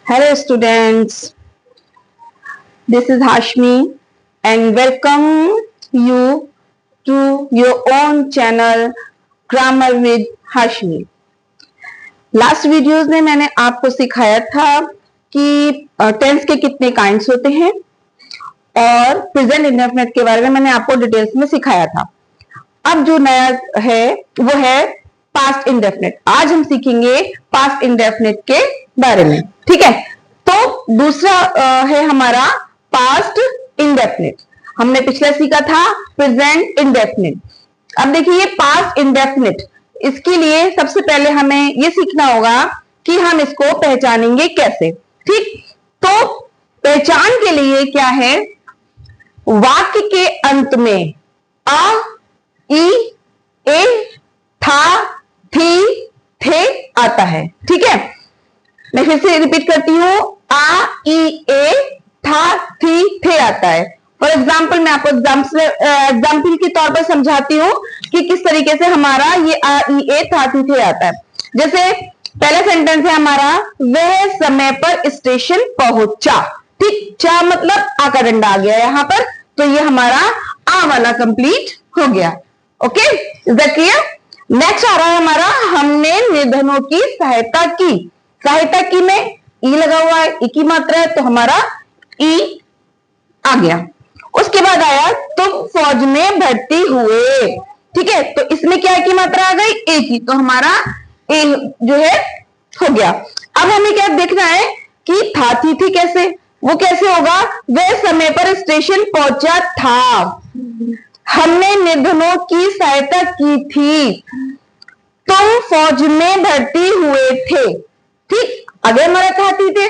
Hello students, this is Hashmi and welcome you to your own channel Grammar with Hashmi. Last videos में मैंने आपको सिखाया था कि टेंस के कितने काइंड्स होते हैं और प्रेजेंट इंडेफिनिट के बारे में मैंने आपको डिटेल्स में सिखाया था। अब जो नया है वो है पास्ट इंडेफिनिट। आज हम सीखेंगे पास्ट इंडेफिनिट के बारे में, ठीक है। तो दूसरा है हमारा पास्ट इंडेफिनिट। हमने पिछले सीखा था प्रेजेंट इंडेफिनिट। अब देखिए ये पास्ट इंडेफिनिट, इसके लिए सबसे पहले हमें ये सीखना होगा कि हम इसको पहचानेंगे कैसे, ठीक। तो पहचान के लिए क्या है, वाक्य के अंत में अ, ई, ए, था, थी, थे आता है, ठीक है। मैं फिर से रिपीट करती हूं, आ, ई, ए, था, थी, थे आता है। फॉर एग्जाम्पल मैं आपको एग्जाम्पल के तौर पर समझाती हूँ कि किस तरीके से हमारा ये आ, ई, ए, था, थी, थे आता है। जैसे पहला सेंटेंस है हमारा, वह समय पर स्टेशन पहुंचा, ठीक। चा मतलब आ का डंडा आ गया यहाँ पर, तो ये हमारा आ वाला कंप्लीट हो गया। Okay, is that clear. Next आ रहा है हमारा, हमने निर्धनों की सहायता की। सहायता की में ई लगा हुआ है, ई की मात्रा है, तो हमारा ई आ गया। उसके बाद आया तुम फौज में भर्ती हुए, ठीक है, तो इसमें क्या की मात्रा आ गई, ए की, तो हमारा ए जो है हो गया। अब हमें क्या देखना है कि था, थी कैसे, वो कैसे होगा, वह समय पर स्टेशन पहुंचा था, हमने निर्धनों की सहायता की थी, तुम फौज में भर्ती हुए थे, ठीक। अगर हमारा था, थी, थे,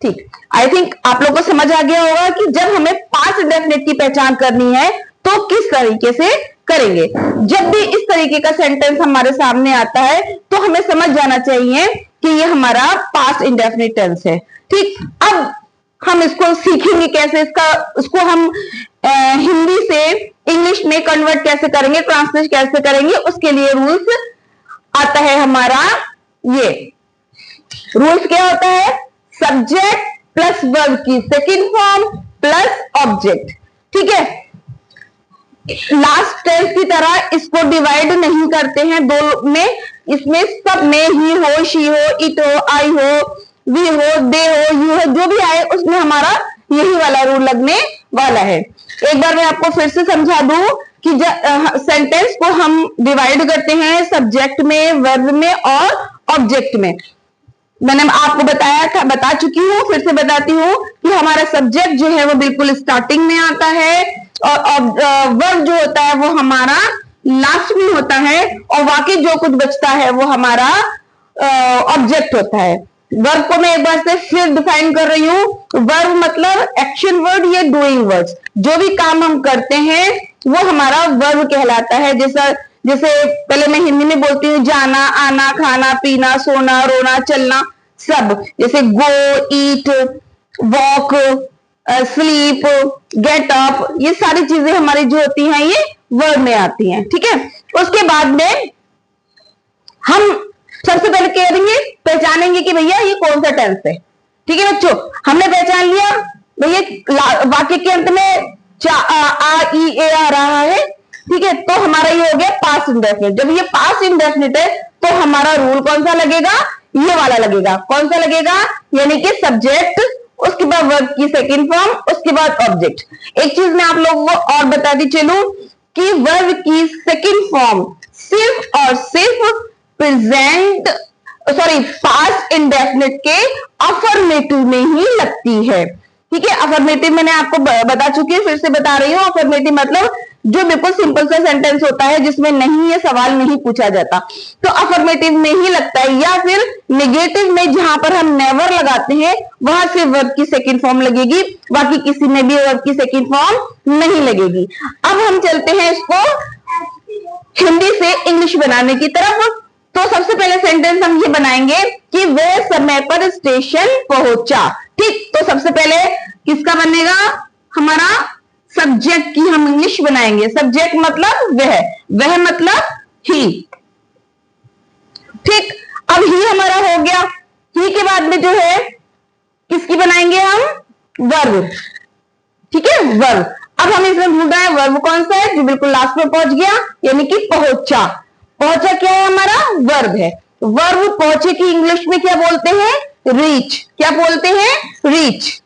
ठीक। आई थिंक आप लोग को समझ आ गया होगा कि जब हमें पास्ट इंडेफिनिट की पहचान करनी है तो किस तरीके से करेंगे। जब भी इस तरीके का सेंटेंस हमारे सामने आता है तो हमें समझ जाना चाहिए कि ये हमारा पास्ट इंडेफिनिट टेंस है, ठीक। अब हम इसको सीखेंगे कैसे, इसको हम हिंदी से इंग्लिश में कन्वर्ट कैसे करेंगे, ट्रांसलेट कैसे करेंगे, उसके लिए रूल्स आता है हमारा। ये रूल्स क्या होता है, सब्जेक्ट प्लस वर्ब की सेकंड फॉर्म प्लस ऑब्जेक्ट, ठीक है। लास्ट टेंस की तरह इसको डिवाइड नहीं करते हैं दो में, इसमें सब में ही हो, शी हो, इट हो, आई हो, वी हो, दे हो, यू हो, जो भी आए उसमें हमारा यही वाला रूल लगने वाला है। एक बार मैं आपको फिर से समझा दूं कि सेंटेंस को हम डिवाइड करते हैं सब्जेक्ट में, वर्ब में और ऑब्जेक्ट में। मैंने आपको बताया था, बता चुकी हूँ, फिर से बताती हूँ कि हमारा सब्जेक्ट जो है वो बिल्कुल स्टार्टिंग में आता है और वर्ब जो होता है वो हमारा लास्ट में होता है और बाकी जो कुछ बचता है वो हमारा ऑब्जेक्ट होता है। वर्ब को मैं एक बार से फिर डिफाइन कर रही हूँ। वर्ब मतलब एक्शन वर्ड या डूइंग वर्ड्स, जो भी काम हम करते हैं वो हमारा वर्ब कहलाता है। जैसे पहले मैं हिंदी में बोलती हूँ, जाना, आना, खाना, पीना, सोना, रोना, चलना, सब। जैसे गो, ईट, वॉक, स्लीप, गेट अप, ये सारी चीजें हमारी जो होती हैं ये वर्ब में आती हैं, ठीक है। उसके बाद में हम सबसे पहले करेंगे, पहचानेंगे कि भैया ये कौन सा टेंस है, ठीक है बच्चों। हमने पहचान लिया भैया वाक्य के अंत में आ, ई, ए आ रहा है, ठीक है, तो हमारा ये हो गया पास्ट इंडेफिनिट। जब ये पास्ट इंडेफिनिट है तो हमारा रूल कौन सा लगेगा, ये वाला लगेगा। कौन सा लगेगा, यानी कि सब्जेक्ट, उसके बाद वर्ब की सेकंड फॉर्म, उसके बाद ऑब्जेक्ट। एक चीज मैं आप लोगों को और बताती चलूं कि वर्ब की सेकंड फॉर्म सिर्फ और सिर्फ प्रेजेंट पास्ट इंडेफिनिट के अफर्मेटिव में ही लगती है, ठीक है। अफर्मेटिव मैंने आपको बता चुकी है, फिर से बता रही हूँ। अफर्मेटिव मतलब जो बिल्कुल सिंपल सा सेंटेंस होता है जिसमें नहीं, ये सवाल नहीं पूछा जाता, तो अफर्मेटिव में ही लगता है। या फिर नेगेटिव में जहां पर हम नेवर लगाते हैं वहां से वर्ब की सेकंड फॉर्म लगेगी, बाकी किसी में भी वर्ब की सेकंड फॉर्म नहीं लगेगी। अब हम चलते हैं इसको हिंदी से इंग्लिश बनाने की तरफ। तो सबसे पहले सेंटेंस हम ये बनाएंगे कि वह समय पर स्टेशन पहुंचा, ठीक। तो सबसे पहले किसका बनेगा, हमारा सब्जेक्ट की हम इंग्लिश बनाएंगे। सब्जेक्ट मतलब वह मतलब ही, ठीक। अब ही हमारा हो गया, ही के बाद में जो है की बनाएंगे हम वर्ब। ठीक है, वर्ब। अब हम इसमें ढूंढ रहे हैं वर्ब कौन सा है जो बिल्कुल लास्ट में पहुंच गया, यानी कि पहुंचा। पहुंचा क्या है, हमारा वर्ब है। वर्ब पहुंचे की इंग्लिश में क्या बोलते हैं, रीच। क्या बोलते हैं, रीच।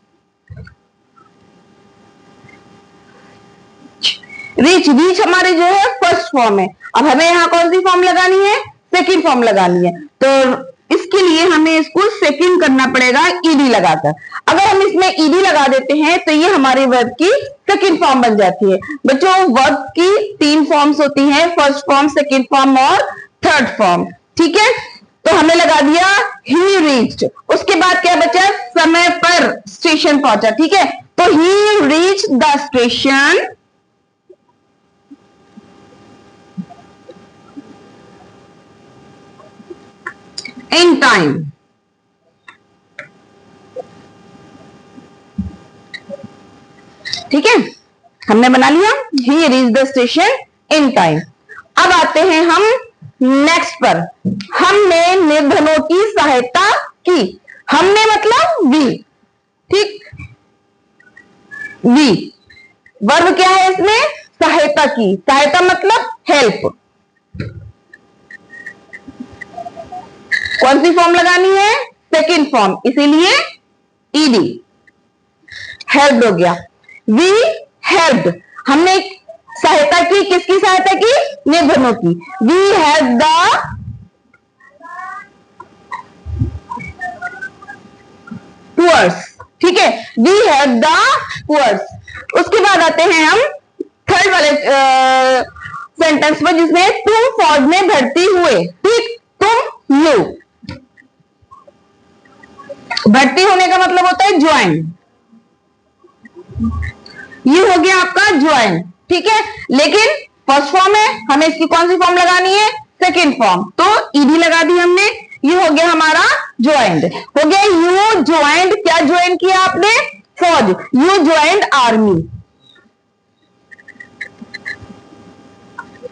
रीच, रीच हमारे जो है फर्स्ट फॉर्म है। अब हमें यहाँ कौन सी फॉर्म लगानी है, सेकंड फॉर्म लगानी है। तो इसके लिए हमें इसको सेकंड करना पड़ेगा ईडी लगाकर। अगर हम इसमें ईडी लगा देते हैं तो ये हमारे वर्ब की सेकंड फॉर्म बन जाती है। बच्चों वर्ब की 3 फॉर्म्स होती हैं, फर्स्ट फॉर्म, सेकंड फॉर्म और थर्ड फॉर्म। ठीक है, तो हमने लगा दिया ही रीच्ड। उसके बाद क्या बचा, समय पर स्टेशन पहुंचा। ठीक है, तो he reach the station in time. ठीक है, हमने बना लिया he reach the station in time. अब आते हैं हम नेक्स्ट पर। हमने निर्धनों की सहायता की। हमने मतलब वी। ठीक, वी वर्ब क्या है इसमें, सहायता की। सहायता मतलब हेल्प। कौन सी फॉर्म लगानी है, सेकंड फॉर्म, इसीलिए ईडी। हेल्प हो गया, वी हेल्प। हमने सहायता की, किसकी सहायता की, निर्धनों की। We help the poors. ठीक है, वी हेल्प द पुअर्स। उसके बाद आते हैं हम थर्ड वाले सेंटेंस पर, जिसमें तुम फौज में भर्ती हुए। ठीक, तुम, यू। भर्ती होने का मतलब होता है ज्वाइन। ये हो गया आपका ज्वाइन। ठीक है, लेकिन फर्स्ट फॉर्म है, हमें इसकी कौन सी फॉर्म लगानी है, सेकंड फॉर्म। तो ईडी लगा दी हमने, ये हो गया हमारा ज्वाइंड। हो गया यू ज्वाइंड। क्या ज्वाइन किया आपने, फौज। You joined army.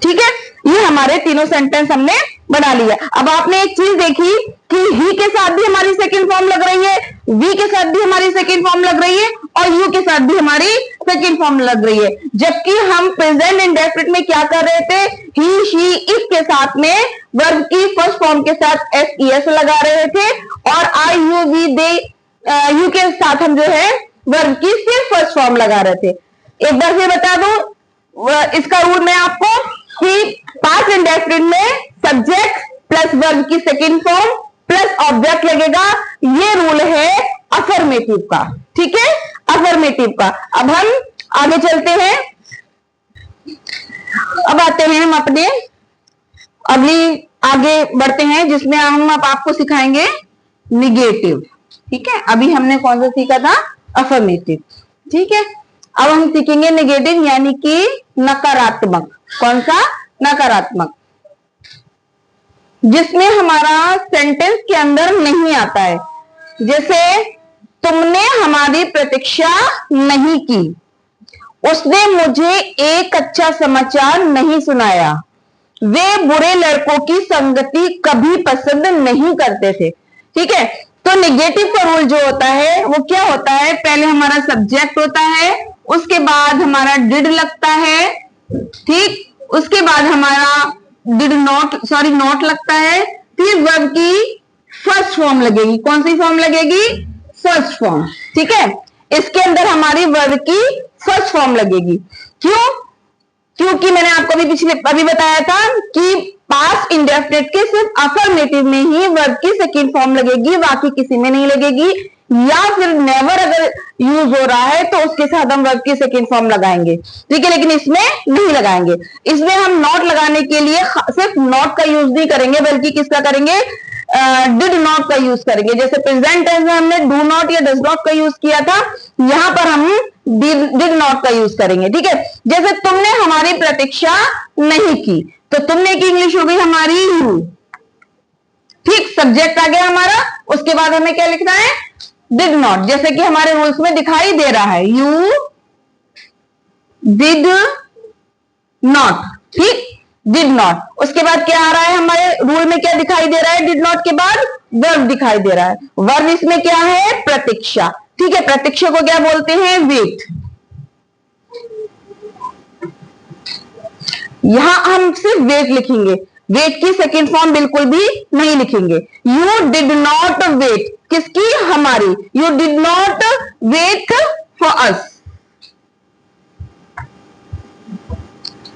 ठीक है, ये हमारे तीनों सेंटेंस हमने बना लिया। अब आपने एक चीज देखी कि ही के साथ भी हमारी सेकंड फॉर्म लग रही है, वी के साथ भी हमारी सेकंड फॉर्म लग रही है और यू के साथ भी हमारी सेकंड फॉर्म लग रही है। जबकि हम प्रेजेंट इंडेफिनिट में क्या कर रहे थे, ही, शी, इफ के साथ में वर्ब की फर्स्ट फॉर्म के साथ एस ई एस लगा रहे थे और आई, यू, वी, दे, यू के साथ हम जो है वर्ब की सिर्फ फर्स्ट फॉर्म लगा रहे थे। एक बार फिर बता दूं इसका रूल मैं आपको, कि पास्ट इंडेफिनिट में सब्जेक्ट प्लस वर्ब की सेकंड फॉर्म प्लस ऑब्जेक्ट लगेगा। ये रूल है अफर्मेटिव का। ठीक है, अफर्मेटिव का। अब हम आगे चलते हैं। अब आते हैं हम अपने अगली आगे बढ़ते हैं, जिसमें हम अब आपको सिखाएंगे निगेटिव। ठीक है, अभी हमने कौन सा सीखा था, अफर्मेटिव। ठीक है, अब हम सीखेंगे निगेटिव, यानी कि नकारात्मक। कौन सा, नकारात्मक, जिसमें हमारा सेंटेंस के अंदर नहीं आता है। जैसे तुमने हमारी प्रतीक्षा नहीं की, उसने मुझे एक अच्छा समाचार नहीं सुनाया, वे बुरे लड़कों की संगति कभी पसंद नहीं करते थे। ठीक है, तो निगेटिव का रूल जो होता है वो क्या होता है, पहले हमारा सब्जेक्ट होता है, उसके बाद हमारा डिड लगता है। ठीक, उसके बाद हमारा डिड नॉट, सॉरी नॉट लगता है, फिर वर्ब की फर्स्ट फॉर्म लगेगी। कौन सी फॉर्म लगेगी, फर्स्ट फॉर्म। ठीक है, इसके अंदर हमारी वर्ब की फर्स्ट फॉर्म लगेगी। क्यों, क्योंकि मैंने आपको अभी बताया था कि पास्ट इंडेफिनिट के सिर्फ अफर्मेटिव में ही वर्ब की सेकंड फॉर्म लगेगी, बाकी किसी में नहीं लगेगी। या फिर नेवर अगर यूज हो रहा है तो उसके साथ हम वर्ब की सेकंड फॉर्म लगाएंगे। ठीक है, लेकिन इसमें नहीं लगाएंगे। इसमें हम नॉट लगाने के लिए सिर्फ नॉट का यूज नहीं करेंगे, बल्कि किसका करेंगे, डिड नॉट का यूज करेंगे। जैसे प्रेजेंट टेंस में हमने डू नॉट या डज नॉट का यूज किया था, यहां पर हम डिड नॉट का यूज करेंगे। ठीक है, जैसे तुमने हमारी प्रतीक्षा नहीं की, तो तुमने की इंग्लिश हो गई हमारी यू। ठीक, सब्जेक्ट आ गया हमारा, उसके बाद हमें क्या लिखना है, डिड नॉट, जैसे कि हमारे रूल्स में दिखाई दे रहा है, यू डिड नॉट। ठीक, डिड नॉट। उसके बाद क्या आ रहा है, हमारे रूल में क्या दिखाई दे रहा है, डिड नॉट के बाद वर्ब दिखाई दे रहा है। वर्ब इसमें क्या है, प्रतीक्षा। ठीक है, प्रतीक्षा को क्या बोलते हैं? वेट। यहां हम सिर्फ वेट लिखेंगे, वेट की सेकेंड फॉर्म बिल्कुल भी नहीं लिखेंगे। यू डिड नॉट वेट, किसकी? हमारी। You did not wait for us,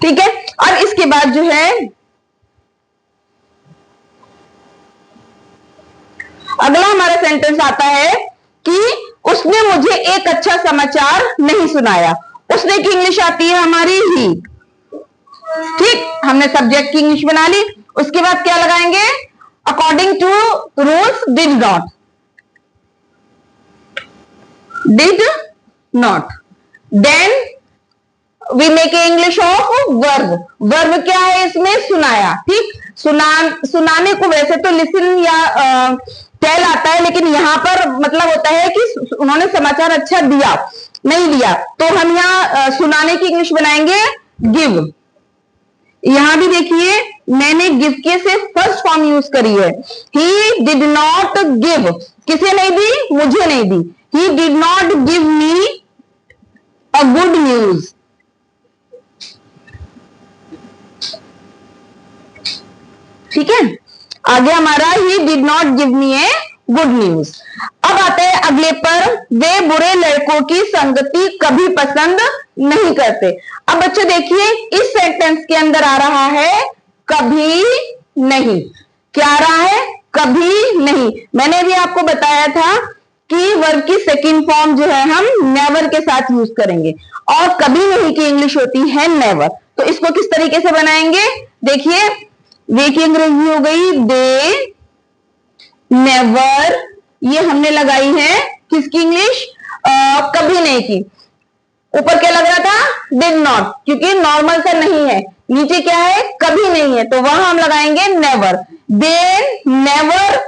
ठीक है। और इसके बाद जो है अगला हमारा सेंटेंस आता है कि उसने मुझे एक अच्छा समाचार नहीं सुनाया। उसने की इंग्लिश आती है हमारी ही, ठीक। हमने सब्जेक्ट की इंग्लिश बना ली। उसके बाद क्या लगाएंगे? According to rules, did not, did not. Then we make a English of verb. Verb क्या है इसमें? सुनाया, ठीक। सुनाने को वैसे तो लिसन या टेल आता है, लेकिन यहां पर मतलब होता है कि उन्होंने समाचार अच्छा दिया, नहीं दिया, तो हम यहाँ सुनाने की इंग्लिश बनाएंगे गिव। यहां भी देखिए मैंने गिव के से फर्स्ट फॉर्म यूज करी है। ही डिड नॉट गिव, किसे नहीं दी? मुझे नहीं दी। He did not give me a good news, ठीक है। आगे हमारा he did not give me a good news. अब आते हैं अगले पर, वे बुरे लड़कों की संगति कभी पसंद नहीं करते। अब बच्चे देखिए इस सेंटेंस के अंदर आ रहा है कभी नहीं। क्या आ रहा है? कभी नहीं। मैंने भी आपको बताया था कि वर्ब की सेकंड फॉर्म जो है हम नेवर के साथ यूज करेंगे, और कभी नहीं की इंग्लिश होती है नेवर। तो इसको किस तरीके से बनाएंगे? देखिए वे की अंग्रेजी हो गई दे नेवर, ये हमने लगाई है किसकी इंग्लिश? कभी नहीं की। ऊपर क्या लग रहा था? डिड नॉट, क्योंकि नॉर्मल सा नहीं है। नीचे क्या है? कभी नहीं है, तो वहां हम लगाएंगे नेवर। They never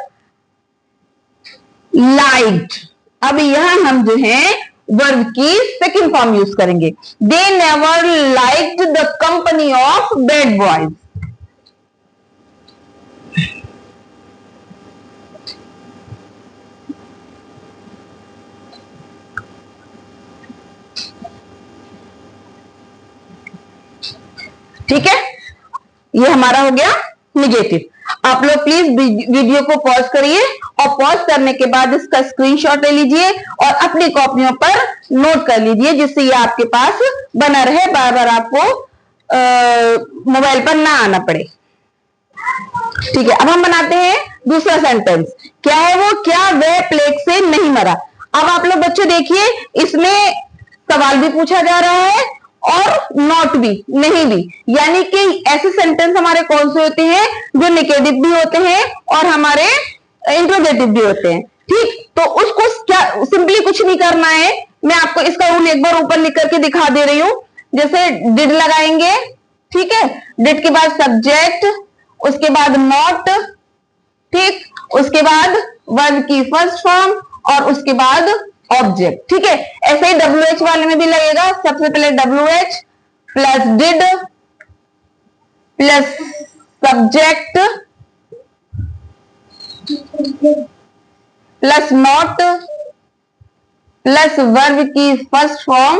liked. अब यहां हम जो है वर्ब की सेकंड फॉर्म यूज करेंगे। They never liked the company of bad boys. ठीक है, ये हमारा हो गया निगेटिव। आप लोग प्लीज वीडियो को पॉज करिए, और पॉज करने के बाद इसका स्क्रीनशॉट ले लीजिए और अपनी कॉपियों पर नोट कर लीजिए, जिससे ये आपके पास बना रहे, बार बार आपको मोबाइल पर ना आना पड़े। ठीक है, अब हम बनाते हैं दूसरा सेंटेंस। क्या है वो? क्या वह प्लेग से नहीं मरा। अब आप लोग बच्चे देखिए, इसमें सवाल भी पूछा जा रहा है और नॉट भी, नहीं भी, यानी कि ऐसे सेंटेंस हमारे कौन से होते हैं जो नेगेटिव भी होते हैं और हमारे इंट्रोगेटिव भी होते हैं, ठीक। तो उसको क्या सिंपली कुछ नहीं करना है, मैं आपको इसका रूल एक बार ऊपर लिख करके दिखा दे रही हूं। जैसे डिड लगाएंगे, ठीक है, डिड के बाद सब्जेक्ट, उसके बाद नॉट, ठीक, उसके बाद वर्ब की फर्स्ट फॉर्म और उसके बाद ऑब्जेक्ट, ठीक है। ऐसे ही WH वाले में भी लगेगा। सबसे पहले WH plus did plus subject plus not plus verb की फर्स्ट फॉर्म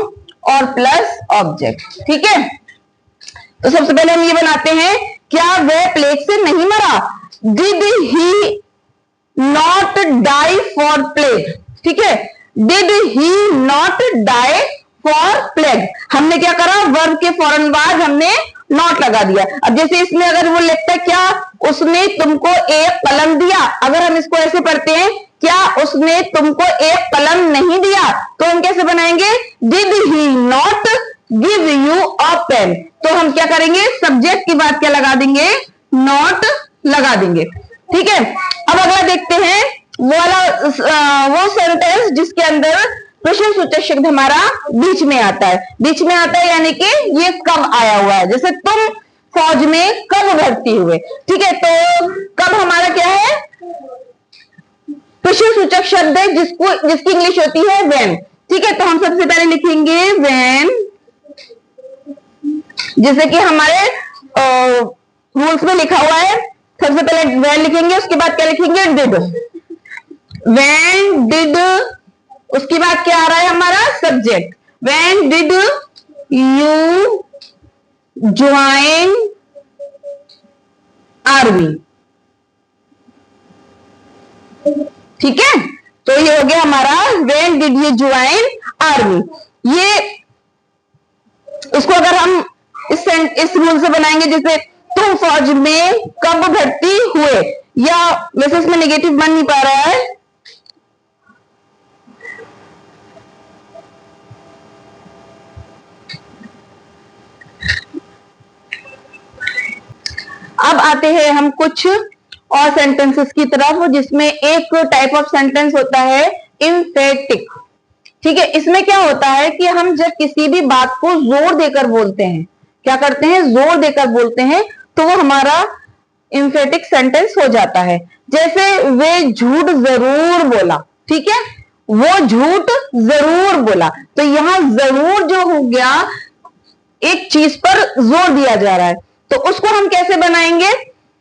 और प्लस ऑब्जेक्ट, ठीक है। तो सबसे पहले हम ये बनाते हैं, क्या वह प्लेग से नहीं मरा। Did he not die for plague, ठीक है। Did he not die for plague, हमने क्या करा? वर्ब के फौरन बाद हमने नॉट लगा दिया। अब जैसे इसमें अगर वो लिखता है क्या उसने तुमको एक कलम दिया, अगर हम इसको ऐसे पढ़ते हैं, क्या उसने तुमको एक कलम नहीं दिया, तो हम कैसे बनाएंगे? Did he not give you a pen. तो हम क्या करेंगे? सब्जेक्ट की बात क्या लगा देंगे? नॉट लगा देंगे, ठीक है। अब अगला देखते हैं वो सेंटेंस जिसके अंदर प्रश्नसूचक शब्द हमारा बीच में आता है। बीच में आता है यानी कि ये कब आया हुआ है। जैसे तुम फौज में कब भर्ती हुए, ठीक है। तो कब हमारा क्या है? प्रश्नसूचक शब्द है जिसकी इंग्लिश होती है व्हेन, ठीक है। तो हम सबसे पहले लिखेंगे व्हेन, जैसे कि हमारे रूल्स में लिखा हुआ है। सबसे पहले व्हेन लिखेंगे, उसके बाद क्या लिखेंगे? डिड। व्हेन डिड उसके बाद क्या आ रहा है हमारा subject, when did you join army. ठीक है, तो ये हो गया हमारा when did you join army. ये इसको अगर हम इस रूल से बनाएंगे, जैसे तुम फौज में कब भर्ती हुए, या वैसे इसमें नेगेटिव बन नहीं पा रहा है, अब आते हैं हम कुछ और सेंटेंसेस की तरफ, जिसमें एक टाइप ऑफ सेंटेंस होता है एम्फेटिक। ठीक है, इसमें क्या होता है कि हम जब किसी भी बात को जोर देकर बोलते हैं, क्या करते हैं, जोर देकर बोलते हैं, तो वो हमारा एम्फेटिक सेंटेंस हो जाता है। जैसे वे झूठ जरूर बोला, ठीक है, वो झूठ जरूर बोला, तो यहां जरूर जो हो गया, एक चीज पर जोर दिया जा रहा है, तो उसको हम कैसे बनाएंगे,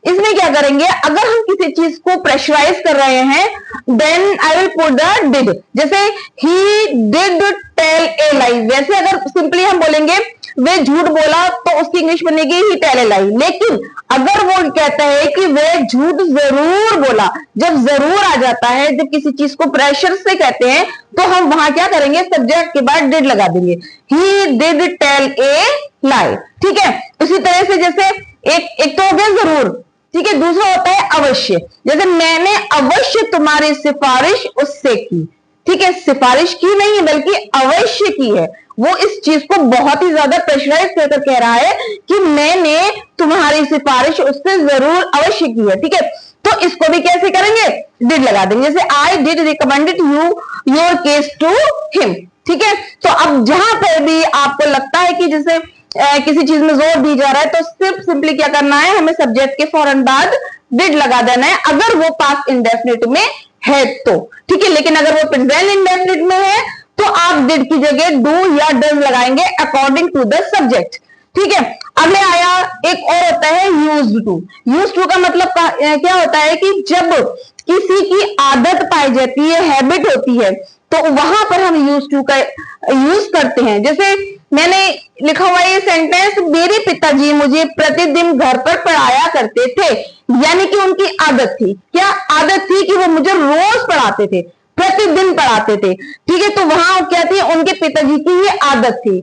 इसमें क्या करेंगे, अगर हम किसी चीज को प्रेशराइज कर रहे हैं, then I will put the did. जैसे ही डिड टेल ए लाई, वैसे अगर सिंपली हम बोलेंगे वे झूठ बोला, तो उसकी इंग्लिश बनेगी ही टेल ए लाई। लेकिन अगर वो कहता है कि वे झूठ जरूर बोला, जब जरूर आ जाता है, जब किसी चीज को प्रेशर से कहते हैं, तो हम वहां क्या करेंगे, सब्जेक्ट के बाद डिड लगा देंगे, ही डिड टेल ए लाई। ठीक है, उसी तरह से जैसे एक तो हो गया जरूर, ठीक है, दूसरा होता है अवश्य। जैसे मैंने अवश्य तुम्हारी सिफारिश उससे की, ठीक है, सिफारिश की नहीं है बल्कि अवश्य की है। वो इस चीज को बहुत ही ज्यादा प्रेशराइज कर कह रहा है कि मैंने तुम्हारी सिफारिश उससे जरूर अवश्य की है। ठीक है, तो इसको भी कैसे करेंगे, डिड लगा देंगे। जैसे I did recommended you your case to him. ठीक है, तो अब जहां पर भी आपको लगता है कि जैसे किसी चीज में जोर दी जा रहा है, तो सिर्फ सिंपली क्या करना है, हमें सब्जेक्ट के फौरन बाद डिड लगा देना है, अगर वो पास्ट इंडेफिनिट में है तो। ठीक है, लेकिन अगर वो प्रेजेंट इंडेफिनिट में है, तो आप डिड की जगह डू या डज लगाएंगे अकॉर्डिंग टू द सब्जेक्ट। ठीक है, अगले आया एक और होता है यूज्ड टू। यूज्ड टू का मतलब क्या होता है कि जब किसी की आदत पाई जाती है, हैबिट होती है, तो वहां पर हम यूज टू का यूज करते हैं। जैसे मैंने लिखा हुआ ये सेंटेंस, मेरे पिताजी मुझे प्रतिदिन घर पर पढ़ाया करते थे, यानी कि उनकी आदत थी, क्या आदत थी कि वो मुझे रोज पढ़ाते थे, प्रतिदिन पढ़ाते थे। ठीक है, तो वहां क्या थी, उनके पिताजी की ये आदत थी।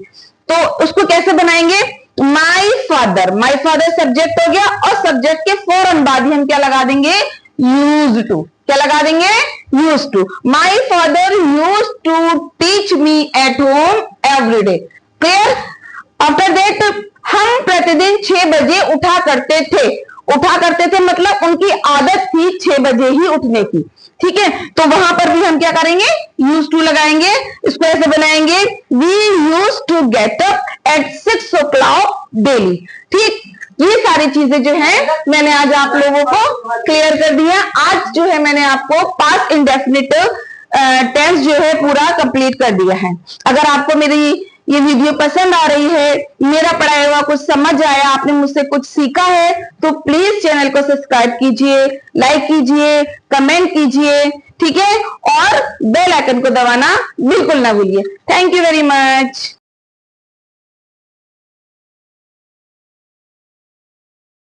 तो उसको कैसे बनाएंगे, माई फादर सब्जेक्ट हो गया, और सब्जेक्ट के फौरन बाद ही हम क्या लगा देंगे, यूज टू। क्या लगा देंगे, use to. My father use to teach me at home every day. Clear. After that हम प्रतिदिन 6 बजे उठा करते थे। उठा करते थे मतलब उनकी आदत थी 6 बजे ही उठने की। ठीक है, तो वहां पर भी हम क्या करेंगे, यूज टू लगाएंगे। इसको ऐसे बनाएंगे, we use to get up at 6 o'clock daily. ठीक, ये सारी चीजें जो है मैंने आज आप लोगों को क्लियर कर दी है। आज जो है मैंने आपको पास्ट इंडेफिनिट टेंस जो है पूरा कंप्लीट कर दिया है। अगर आपको मेरी ये वीडियो पसंद आ रही है, मेरा पढ़ाया हुआ कुछ समझ आया, आपने मुझसे कुछ सीखा है, तो प्लीज चैनल को सब्सक्राइब कीजिए, लाइक कीजिए, कमेंट कीजिए, ठीक है, और बेल आइकन को दबाना बिल्कुल ना भूलिए। Thank you very much.